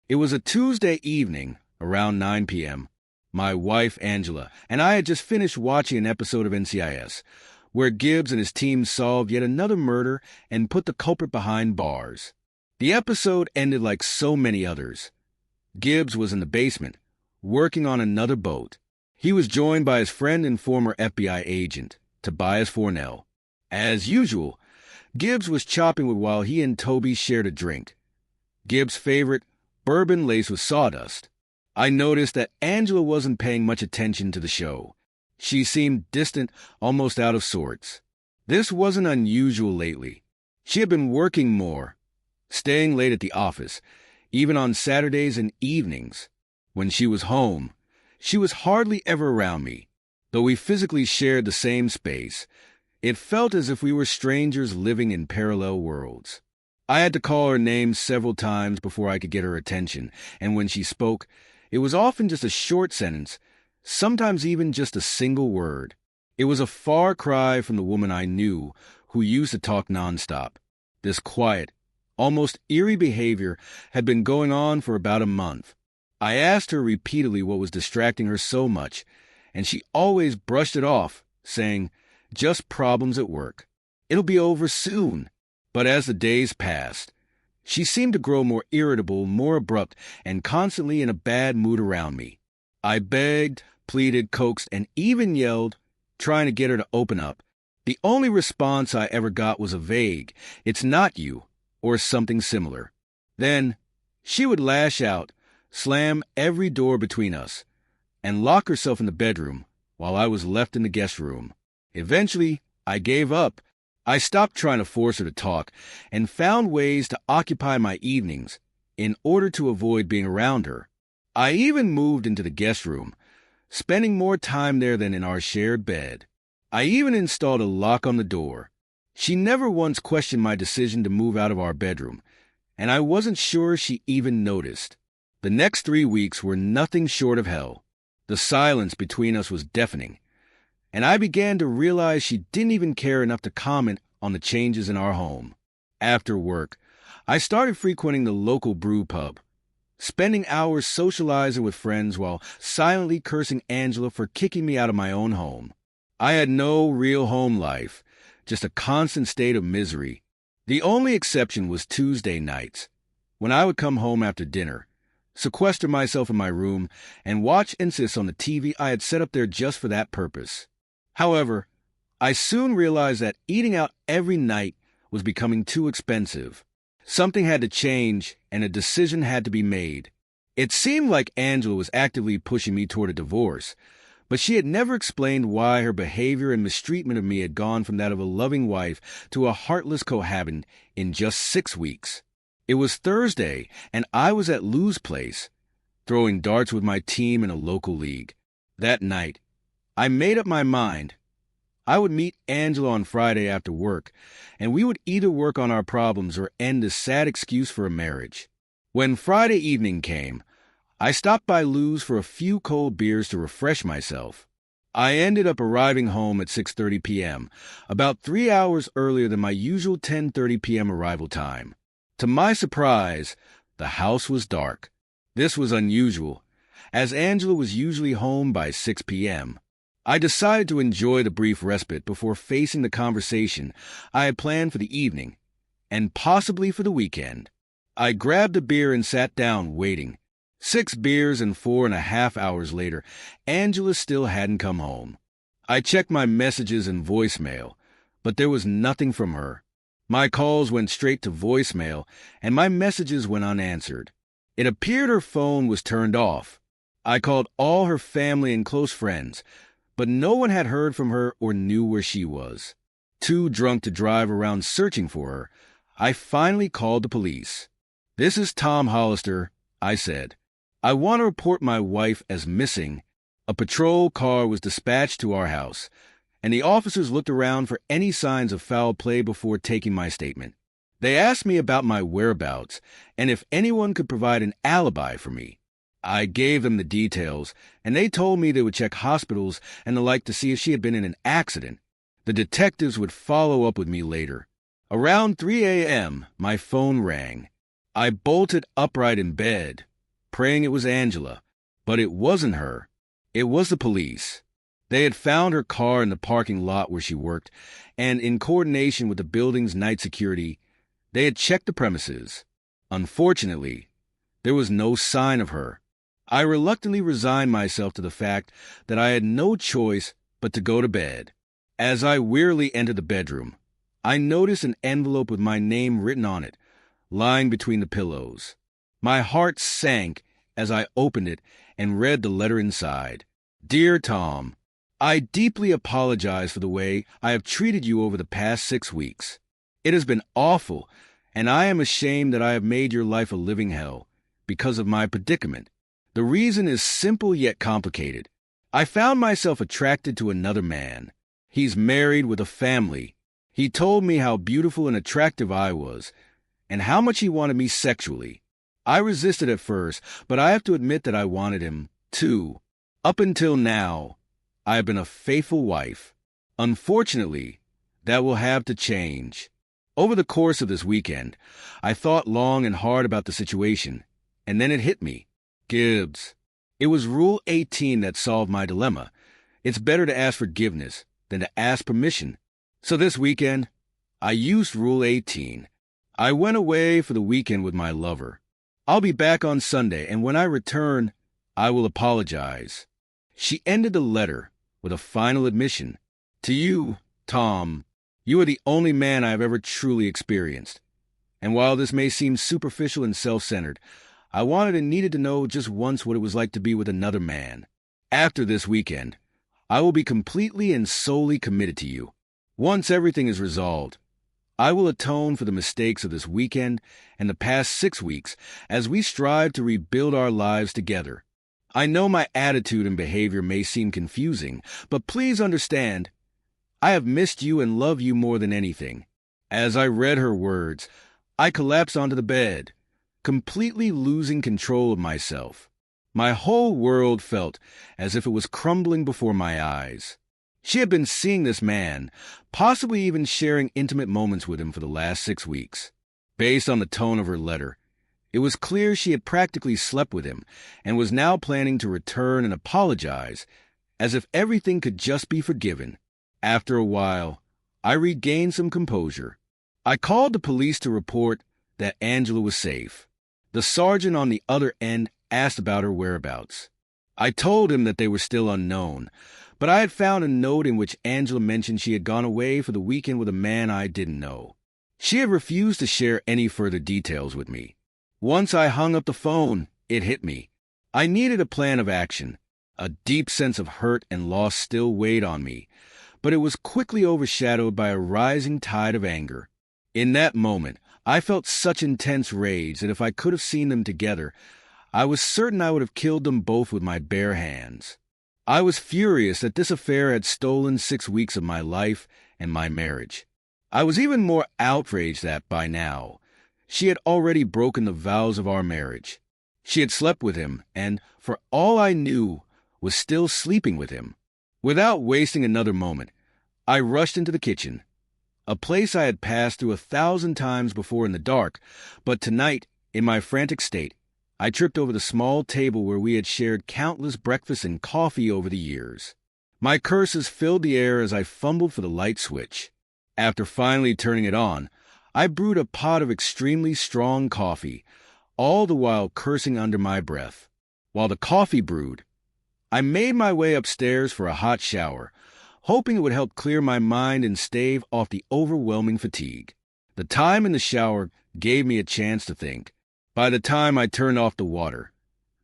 It was a Tuesday evening, around 9 p.m. My wife, Angela, and I had just finished watching an episode of NCIS, where Gibbs and his team solved yet another murder and put the culprit behind bars. The episode ended like so many others. Gibbs was in the basement, working on another boat. He was joined by his friend and former FBI agent, Tobias Fornell. As usual, Gibbs was chopping wood while he and Toby shared a drink. Gibbs' favorite, bourbon laced with sawdust. I noticed that Angela wasn't paying much attention to the show. She seemed distant, almost out of sorts. This wasn't unusual lately. She had been working more, staying late at the office, even on Saturdays and evenings. When she was home, she was hardly ever around me. Though we physically shared the same space, it felt as if we were strangers living in parallel worlds. I had to call her name several times before I could get her attention, and when she spoke, it was often just a short sentence, sometimes even just a single word. It was a far cry from the woman I knew, who used to talk nonstop. This quiet, almost eerie behavior had been going on for about a month. I asked her repeatedly what was distracting her so much, and she always brushed it off, saying, "Just problems at work. It'll be over soon." But as the days passed, she seemed to grow more irritable, more abrupt, and constantly in a bad mood around me. I begged, pleaded, coaxed, and even yelled, trying to get her to open up. The only response I ever got was a vague, "It's not you," or something similar. Then she would lash out, slam every door between us, and lock herself in the bedroom while I was left in the guest room. Eventually, I gave up. I stopped trying to force her to talk and found ways to occupy my evenings in order to avoid being around her. I even moved into the guest room, spending more time there than in our shared bed. I even installed a lock on the door. She never once questioned my decision to move out of our bedroom, and I wasn't sure she even noticed. The next 3 weeks were nothing short of hell. The silence between us was deafening, and I began to realize she didn't even care enough to comment on the changes in our home. After work, I started frequenting the local brew pub, spending hours socializing with friends while silently cursing Angela for kicking me out of my own home. I had no real home life, just a constant state of misery. The only exception was Tuesday nights, when I would come home after dinner, sequester myself in my room, and watch NCIS on the TV I had set up there just for that purpose. However, I soon realized that eating out every night was becoming too expensive. Something had to change, and a decision had to be made. It seemed like Angela was actively pushing me toward a divorce, but she had never explained why her behavior and mistreatment of me had gone from that of a loving wife to a heartless cohabitant in just 6 weeks. It was Thursday, and I was at Lou's place, throwing darts with my team in a local league. That night, I made up my mind. I would meet Angela on Friday after work, and we would either work on our problems or end a sad excuse for a marriage. When Friday evening came, I stopped by Lou's for a few cold beers to refresh myself. I ended up arriving home at 6:30 p.m., about 3 hours earlier than my usual 10:30 p.m. arrival time. To my surprise, the house was dark. This was unusual, as Angela was usually home by 6 p.m. I decided to enjoy the brief respite before facing the conversation I had planned for the evening, and possibly for the weekend. I grabbed a beer and sat down, waiting. 6 beers and 4.5 hours later, Angela still hadn't come home. I checked my messages and voicemail, but there was nothing from her. My calls went straight to voicemail, and my messages went unanswered. It appeared her phone was turned off. I called all her family and close friends, but no one had heard from her or knew where she was. Too drunk to drive around searching for her, I finally called the police. "This is Tom Hollister," I said. "I want to report my wife as missing." A patrol car was dispatched to our house, and the officers looked around for any signs of foul play before taking my statement. They asked me about my whereabouts and if anyone could provide an alibi for me. I gave them the details, and they told me they would check hospitals and the like to see if she had been in an accident. The detectives would follow up with me later. Around 3 a.m., my phone rang. I bolted upright in bed, praying it was Angela. But it wasn't her. It was the police. They had found her car in the parking lot where she worked, and in coordination with the building's night security, they had checked the premises. Unfortunately, there was no sign of her. I reluctantly resigned myself to the fact that I had no choice but to go to bed. As I wearily entered the bedroom, I noticed an envelope with my name written on it, lying between the pillows. My heart sank as I opened it and read the letter inside. Dear Tom, I deeply apologize for the way I have treated you over the past 6 weeks. It has been awful, and I am ashamed that I have made your life a living hell because of my predicament. The reason is simple yet complicated. I found myself attracted to another man. He's married with a family. He told me how beautiful and attractive I was, and how much he wanted me sexually. I resisted at first, but I have to admit that I wanted him, too. Up until now, I have been a faithful wife. Unfortunately, that will have to change. Over the course of this weekend, I thought long and hard about the situation, and then it hit me. Gibbs. It was Rule 18 that solved my dilemma. It's better to ask forgiveness than to ask permission. So this weekend, I used Rule 18. I went away for the weekend with my lover. I'll be back on Sunday, and when I return, I will apologize. She ended the letter with a final admission. To you, Tom, you are the only man I have ever truly experienced. And while this may seem superficial and self-centered, I wanted and needed to know just once what it was like to be with another man. After this weekend, I will be completely and solely committed to you. Once everything is resolved, I will atone for the mistakes of this weekend and the past 6 weeks as we strive to rebuild our lives together. I know my attitude and behavior may seem confusing, but please understand, I have missed you and love you more than anything. As I read her words, I collapsed onto the bed, completely losing control of myself. My whole world felt as if it was crumbling before my eyes. She had been seeing this man, possibly even sharing intimate moments with him for the last 6 weeks. Based on the tone of her letter, it was clear she had practically slept with him and was now planning to return and apologize, as if everything could just be forgiven. After a while, I regained some composure. I called the police to report that Angela was safe. The sergeant on the other end asked about her whereabouts. I told him that they were still unknown, but I had found a note in which Angela mentioned she had gone away for the weekend with a man I didn't know. She had refused to share any further details with me. Once I hung up the phone, it hit me. I needed a plan of action. A deep sense of hurt and loss still weighed on me, but it was quickly overshadowed by a rising tide of anger. In that moment, I felt such intense rage that if I could have seen them together, I was certain I would have killed them both with my bare hands. I was furious that this affair had stolen 6 weeks of my life and my marriage. I was even more outraged that, by now, she had already broken the vows of our marriage. She had slept with him and, for all I knew, was still sleeping with him. Without wasting another moment, I rushed into the kitchen, a place I had passed through 1,000 times before in the dark, but tonight, in my frantic state, I tripped over the small table where we had shared countless breakfasts and coffee over the years. My curses filled the air as I fumbled for the light switch. After finally turning it on, I brewed a pot of extremely strong coffee, all the while cursing under my breath. While the coffee brewed, I made my way upstairs for a hot shower, hoping it would help clear my mind and stave off the overwhelming fatigue. The time in the shower gave me a chance to think. By the time I turned off the water,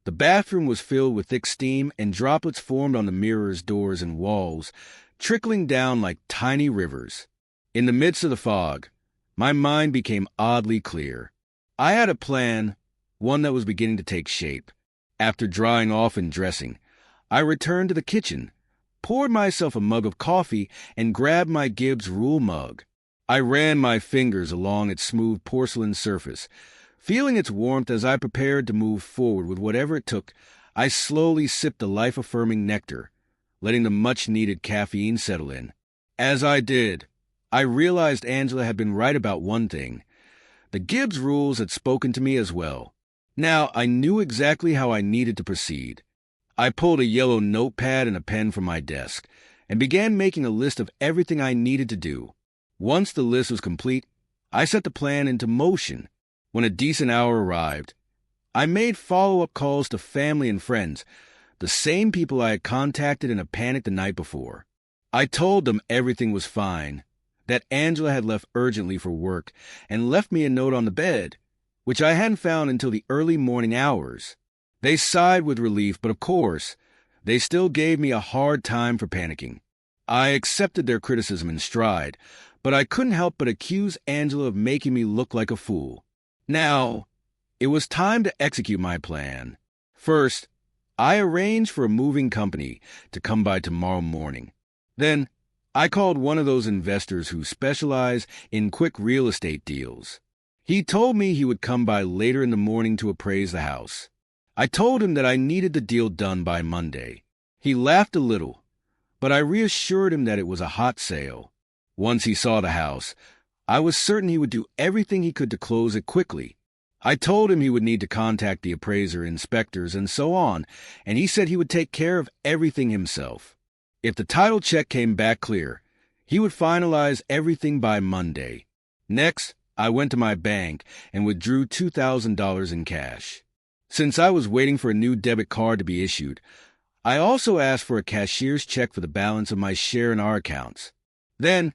the bathroom was filled with thick steam and droplets formed on the mirrors, doors, and walls, trickling down like tiny rivers. In the midst of the fog, my mind became oddly clear. I had a plan, one that was beginning to take shape. After drying off and dressing, I returned to the kitchen, poured myself a mug of coffee, and grabbed my Gibbs Rule mug. I ran my fingers along its smooth porcelain surface. Feeling its warmth as I prepared to move forward with whatever it took, I slowly sipped the life-affirming nectar, letting the much-needed caffeine settle in. As I did, I realized Angela had been right about one thing. The Gibbs rules had spoken to me as well. Now, I knew exactly how I needed to proceed. I pulled a yellow notepad and a pen from my desk and began making a list of everything I needed to do. Once the list was complete, I set the plan into motion. When a decent hour arrived, I made follow-up calls to family and friends, the same people I had contacted in a panic the night before. I told them everything was fine, that Angela had left urgently for work and left me a note on the bed, which I hadn't found until the early morning hours. They sighed with relief, but of course, they still gave me a hard time for panicking. I accepted their criticism in stride, but I couldn't help but accuse Angela of making me look like a fool. Now, it was time to execute my plan. First, I arranged for a moving company to come by tomorrow morning. Then, I called one of those investors who specialize in quick real estate deals. He told me he would come by later in the morning to appraise the house. I told him that I needed the deal done by Monday. He laughed a little, but I reassured him that it was a hot sale. Once he saw the house, I was certain he would do everything he could to close it quickly. I told him he would need to contact the appraiser, inspectors, and so on, and he said he would take care of everything himself. If the title check came back clear, he would finalize everything by Monday. Next, I went to my bank and withdrew $2,000 in cash. Since I was waiting for a new debit card to be issued, I also asked for a cashier's check for the balance of my share in our accounts. Then,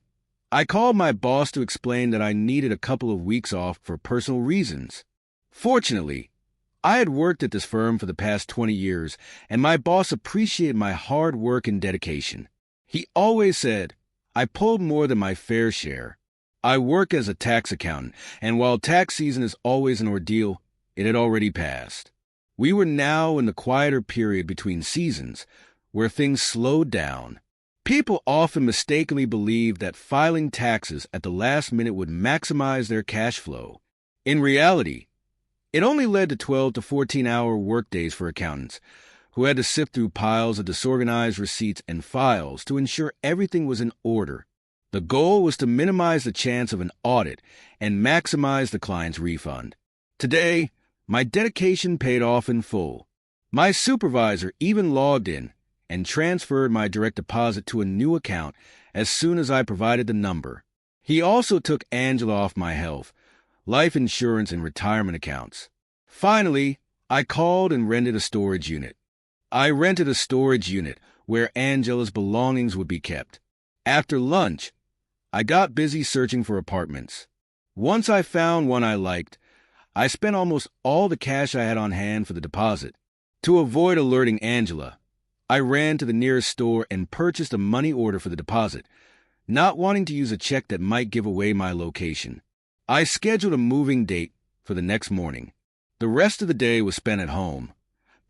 I called my boss to explain that I needed a couple of weeks off for personal reasons. Fortunately, I had worked at this firm for the past 20 years, and my boss appreciated my hard work and dedication. He always said, I pulled more than my fair share. I work as a tax accountant, and while tax season is always an ordeal, it had already passed. We were now in the quieter period between seasons, where things slowed down. People often mistakenly believed that filing taxes at the last minute would maximize their cash flow. In reality, it only led to 12 to 14-hour workdays for accountants, who had to sift through piles of disorganized receipts and files to ensure everything was in order. The goal was to minimize the chance of an audit and maximize the client's refund. Today, my dedication paid off in full. My supervisor even logged in and transferred my direct deposit to a new account as soon as I provided the number. He also took Angela off my health, life insurance, and retirement accounts. Finally, I called and rented a storage unit. I rented a storage unit where Angela's belongings would be kept. After lunch, I got busy searching for apartments. Once I found one I liked, I spent almost all the cash I had on hand for the deposit. To avoid alerting Angela, I ran to the nearest store and purchased a money order for the deposit, not wanting to use a check that might give away my location. I scheduled a moving date for the next morning. The rest of the day was spent at home,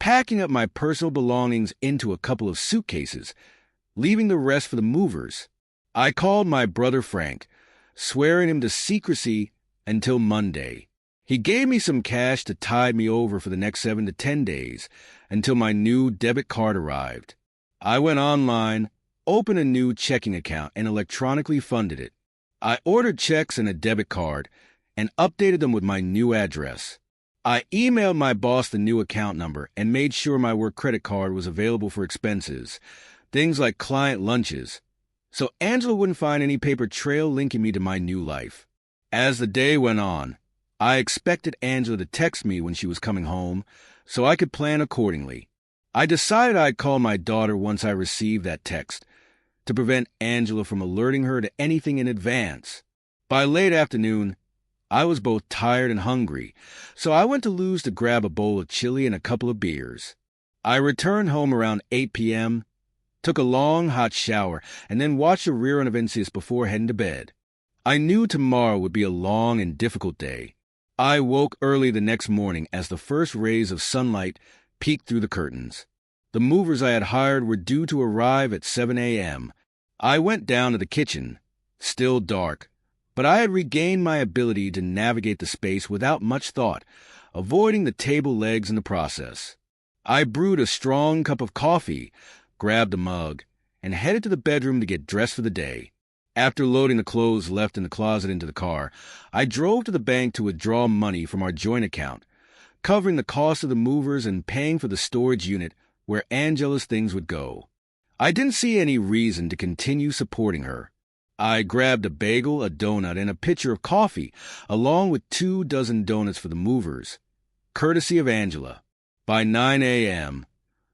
packing up my personal belongings into a couple of suitcases, leaving the rest for the movers. I called my brother Frank, swearing him to secrecy until Monday. He gave me some cash to tide me over for the next 7 to 10 days until my new debit card arrived. I went online, opened a new checking account, and electronically funded it. I ordered checks and a debit card and updated them with my new address. I emailed my boss the new account number and made sure my work credit card was available for expenses, things like client lunches, so Angela wouldn't find any paper trail linking me to my new life. As the day went on, I expected Angela to text me when she was coming home, so I could plan accordingly. I decided I'd call my daughter once I received that text, to prevent Angela from alerting her to anything in advance. By late afternoon, I was both tired and hungry, so I went to Lou's to grab a bowl of chili and a couple of beers. I returned home around 8 p.m., took a long hot shower, and then watched a rerun of NCIS before heading to bed. I knew tomorrow would be a long and difficult day. I woke early the next morning as the first rays of sunlight peeked through the curtains. The movers I had hired were due to arrive at 7 a.m. I went down to the kitchen, still dark, but I had regained my ability to navigate the space without much thought, avoiding the table legs in the process. I brewed a strong cup of coffee, grabbed a mug, and headed to the bedroom to get dressed for the day. After loading the clothes left in the closet into the car, I drove to the bank to withdraw money from our joint account. covering the cost of the movers and paying for the storage unit where Angela's things would go. I didn't see any reason to continue supporting her. I grabbed a bagel, a donut, and a pitcher of coffee, along with 24 donuts for the movers, courtesy of Angela. By 9 a.m.,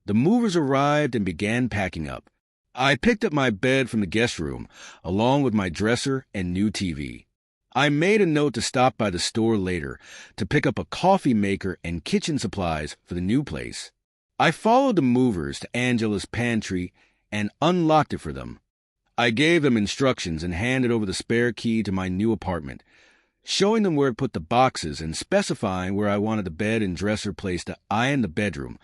the movers arrived and began packing up. I picked up my bed from the guest room, along with my dresser and new TV. I made a note to stop by the store later to pick up a coffee maker and kitchen supplies for the new place. I followed the movers to Angela's pantry and unlocked it for them. I gave them instructions and handed over the spare key to my new apartment, showing them where to put the boxes and specifying where I wanted the bed and dresser placed to iron the bedroom.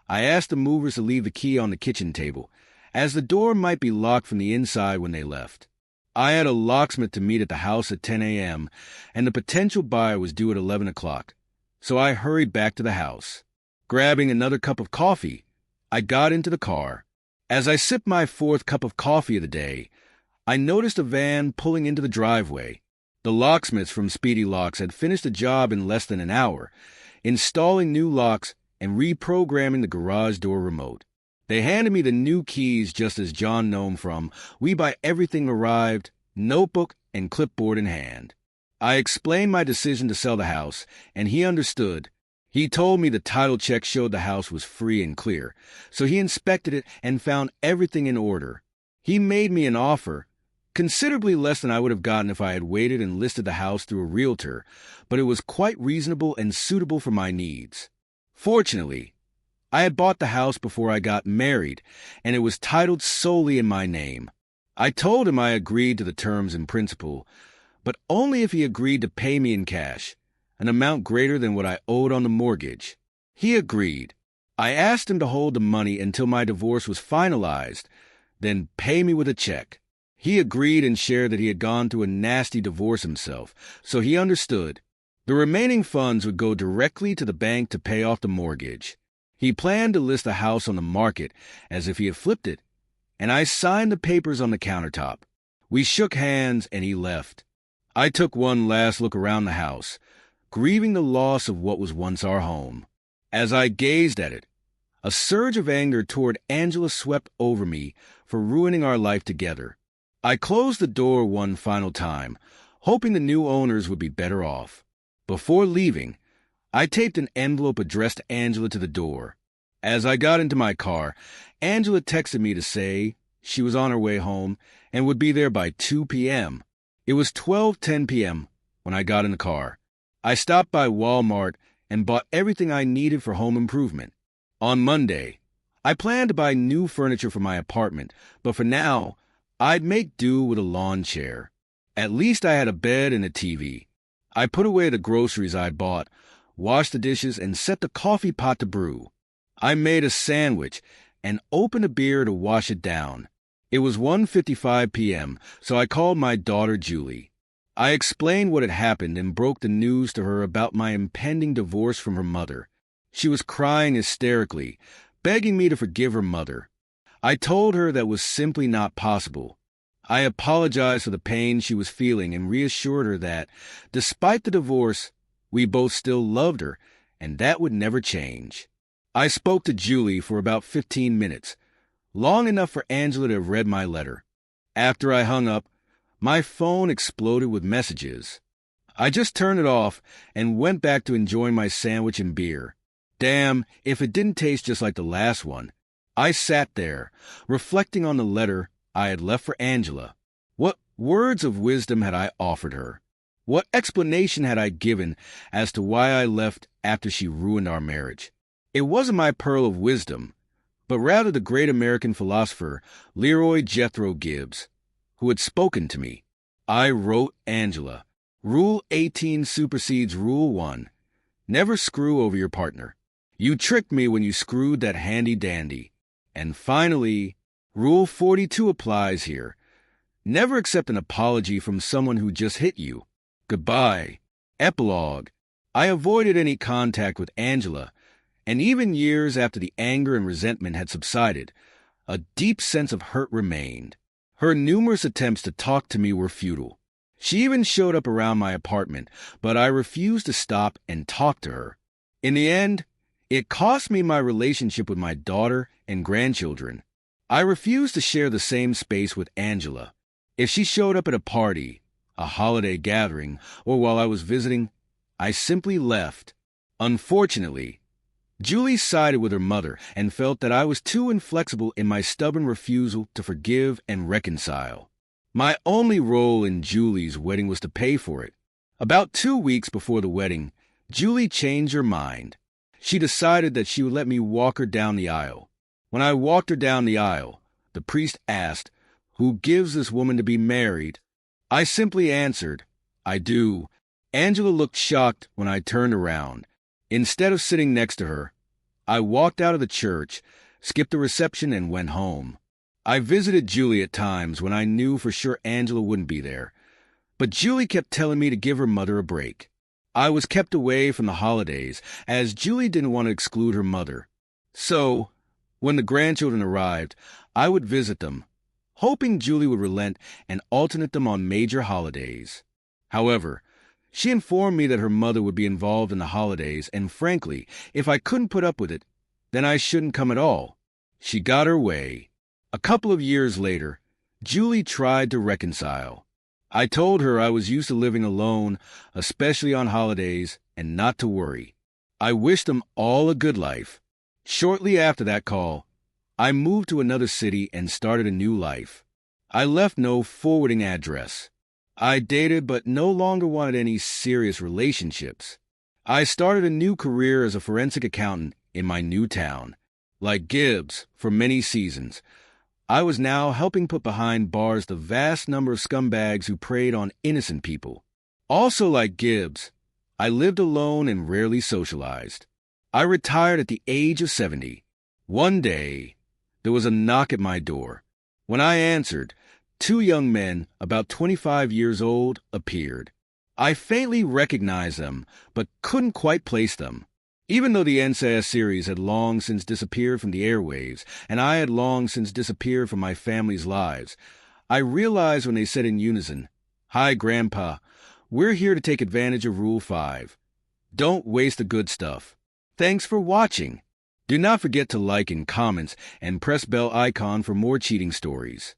I asked the movers to leave the key on the kitchen table, as the door might be locked from the inside when they left. I had a locksmith to meet at the house at 10 a.m., and the potential buyer was due at 11 o'clock, so I hurried back to the house. Grabbing another cup of coffee, I got into the car. As I sipped my fourth cup of coffee of the day, I noticed a van pulling into the driveway. The locksmiths from Speedy Locks had finished the job in less than an hour, installing new locks and reprogramming the garage door remote. They handed me the new keys just as John Gnome from We Buy Everything arrived, notebook and clipboard in hand. I explained my decision to sell the house, and he understood. He told me the title check showed the house was free and clear, so he inspected it and found everything in order. He made me an offer, considerably less than I would have gotten if I had waited and listed the house through a realtor, but it was quite reasonable and suitable for my needs. Fortunately, I had bought the house before I got married, and it was titled solely in my name. I told him I agreed to the terms in principle, but only if he agreed to pay me in cash, an amount greater than what I owed on the mortgage. He agreed. I asked him to hold the money until my divorce was finalized, then pay me with a check. He agreed and shared that he had gone through a nasty divorce himself, so he understood. The remaining funds would go directly to the bank to pay off the mortgage. He planned to list the house on the market as if he had flipped it, and I signed the papers on the countertop. We shook hands and he left. I took one last look around the house, grieving the loss of what was once our home. As I gazed at it, a surge of anger toward Angela swept over me for ruining our life together. I closed the door one final time, hoping the new owners would be better off. Before leaving, I taped an envelope addressed to Angela to the door. As I got into my car, Angela texted me to say she was on her way home and would be there by 2 p.m. It was 12:10 p.m. when I got in the car. I stopped by Walmart and bought everything I needed for home improvement. On Monday, I planned to buy new furniture for my apartment, but for now, I'd make do with a lawn chair. At least I had a bed and a TV. I put away the groceries I'd bought, washed the dishes, and set the coffee pot to brew. I made a sandwich and opened a beer to wash it down. It was 1:55 p.m., so I called my daughter Julie. I explained what had happened and broke the news to her about my impending divorce from her mother. She was crying hysterically, begging me to forgive her mother. I told her that was simply not possible. I apologized for the pain she was feeling and reassured her that, despite the divorce, we both still loved her, and that would never change. I spoke to Julie for about 15 minutes, long enough for Angela to have read my letter. After I hung up, my phone exploded with messages. I just turned it off and went back to enjoying my sandwich and beer. Damn, if it didn't taste just like the last one. I sat there, reflecting on the letter I had left for Angela. What words of wisdom had I offered her? What explanation had I given as to why I left after she ruined our marriage? It wasn't my pearl of wisdom, but rather the great American philosopher Leroy Jethro Gibbs, who had spoken to me. I wrote Angela. Rule 18 supersedes Rule 1. Never screw over your partner. You tricked me when you screwed that handy-dandy. And finally, Rule 42 applies here. Never accept an apology from someone who just hit you. Goodbye. Epilogue. I avoided any contact with Angela, and even years after the anger and resentment had subsided, a deep sense of hurt remained. Her numerous attempts to talk to me were futile. She even showed up around my apartment, but I refused to stop and talk to her. In the end, it cost me my relationship with my daughter and grandchildren. I refused to share the same space with Angela. If she showed up at a party, a holiday gathering, or while I was visiting, I simply left. Unfortunately, Julie sided with her mother and felt that I was too inflexible in my stubborn refusal to forgive and reconcile. My only role in Julie's wedding was to pay for it. About 2 weeks before the wedding, Julie changed her mind. She decided that she would let me walk her down the aisle. When I walked her down the aisle, the priest asked, "Who gives this woman to be married?" I simply answered, "I do." Angela looked shocked when I turned around. Instead of sitting next to her, I walked out of the church, skipped the reception, and went home. I visited Julie at times when I knew for sure Angela wouldn't be there, but Julie kept telling me to give her mother a break. I was kept away from the holidays, as Julie didn't want to exclude her mother. So, when the grandchildren arrived, I would visit them, hoping Julie would relent and alternate them on major holidays. However, she informed me that her mother would be involved in the holidays, and frankly, if I couldn't put up with it, then I shouldn't come at all. She got her way. A couple of years later, Julie tried to reconcile. I told her I was used to living alone, especially on holidays, and not to worry. I wished them all a good life. Shortly after that call, I moved to another city and started a new life. I left no forwarding address. I dated but no longer wanted any serious relationships. I started a new career as a forensic accountant in my new town. Like Gibbs for many seasons, I was now helping put behind bars the vast number of scumbags who preyed on innocent people. Also like Gibbs, I lived alone and rarely socialized. I retired at the age of 70. One day, there was a knock at my door. When I answered, 2 young men, about 25 years old, appeared. I faintly recognized them, but couldn't quite place them. Even though the NCIS series had long since disappeared from the airwaves, and I had long since disappeared from my family's lives, I realized when they said in unison, "Hi, Grandpa, we're here to take advantage of Rule 5. Don't waste the good stuff. Thanks for watching. Do not forget to like and comment and press bell icon for more cheating stories."